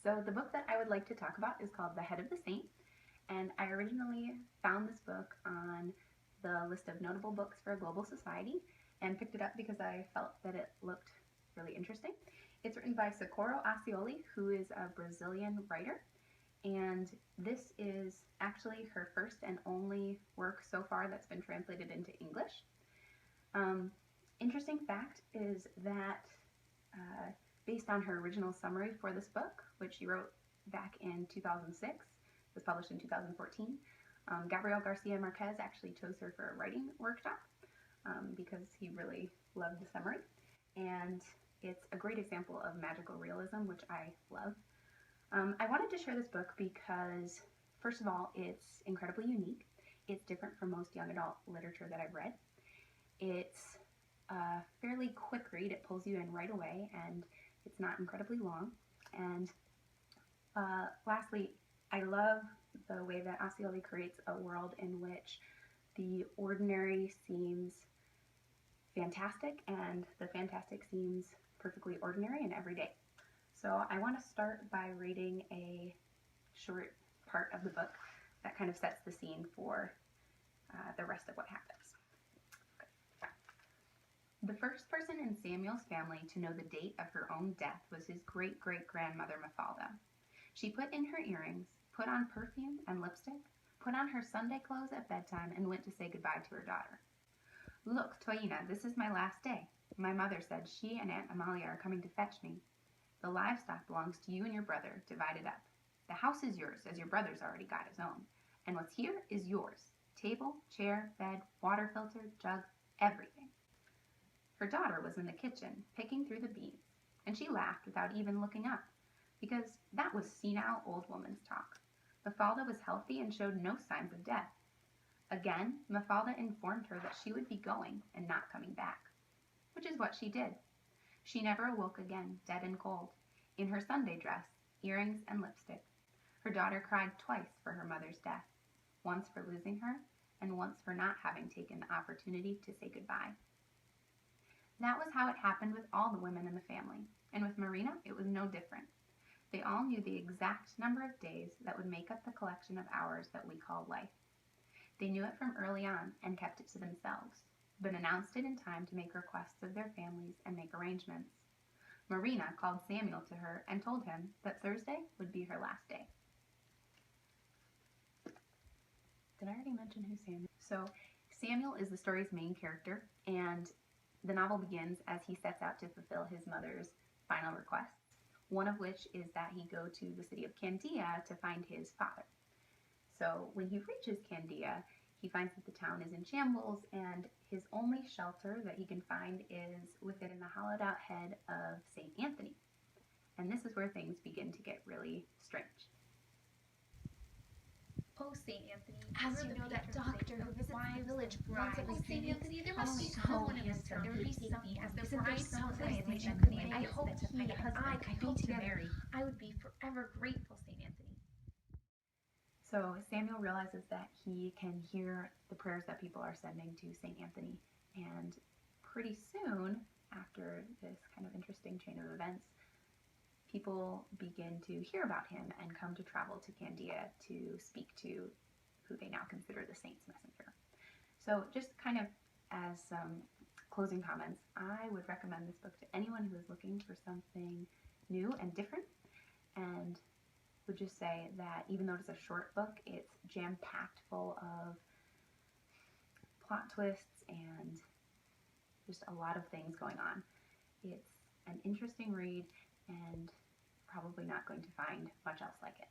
So the book that I would like to talk about is called The Head of the Saint, and I originally found this book on the list of notable books for a global society and picked it up because I felt that it looked really interesting. It's written by Socorro Acioli, who is a Brazilian writer, and this is actually her first and only work so far that's been translated into English. Interesting fact is that based on her original summary for this book, which she wrote back in 2006, was published in 2014, Gabriel Garcia Marquez actually chose her for a writing workshop because he really loved the summary. And it's a great example of magical realism, which I love. I wanted to share this book because, first of all, it's incredibly unique. It's different from most young adult literature that I've read. It's a fairly quick read. It pulls you in right away, and it's not incredibly long. And lastly, I love the way that Acioli creates a world in which the ordinary seems fantastic and the fantastic seems perfectly ordinary and everyday. So I want to start by reading a short part of the book that kind of sets the scene for the rest of what happens. The first person in Samuel's family to know the date of her own death was his great-great-grandmother Mafalda. She put in her earrings, put on perfume and lipstick, put on her Sunday clothes at bedtime, and went to say goodbye to her daughter. "Look, Toyina, this is my last day. My mother said she and Aunt Amalia are coming to fetch me. The livestock belongs to you and your brother, divided up. The house is yours, as your brother's already got his own. And what's here is yours. Table, chair, bed, water filter, jug, everything." Her daughter was in the kitchen, picking through the beans, and she laughed without even looking up, because that was senile old woman's talk. Mafalda was healthy and showed no signs of death. Again, Mafalda informed her that she would be going and not coming back, which is what she did. She never awoke again, dead and cold, in her Sunday dress, earrings, and lipstick. Her daughter cried twice for her mother's death, once for losing her, and once for not having taken the opportunity to say goodbye. That was how it happened with all the women in the family, and with Marina it was no different. They all knew the exact number of days that would make up the collection of hours that we call life. They knew it from early on and kept it to themselves, but announced it in time to make requests of their families and make arrangements. Marina called Samuel to her and told him that Thursday would be her last day. Did I already mention who Samuel is? So Samuel is the story's main character, and the novel begins as he sets out to fulfill his mother's final requests, one of which is that he go to the city of Candia to find his father. So when he reaches Candia, he finds that the town is in shambles, and his only shelter that he can find is within the hollowed out head of St. Anthony. And this is where things begin to get really strange. Oh, St. Anthony, as you know, that doctor who visits the village once every St. 3 weeks. Anthony, there must be so someone in this town. handsome. There would be He'd something. me As the Isn't there bride some someplace place that you you could could be? I hope he and I could be together. Marry. I would be forever grateful, St. Anthony. So Samuel realizes that he can hear the prayers that people are sending to St. Anthony, and pretty soon, after this kind of interesting chain of events, people begin to hear about him and come to travel to Candia to speak to who they now consider the saint's messenger. So just kind of as some closing comments, I would recommend this book to anyone who is looking for something new and different, and would just say that even though it's a short book, it's jam-packed full of plot twists and just a lot of things going on. It's an interesting read and probably not going to find much else like it.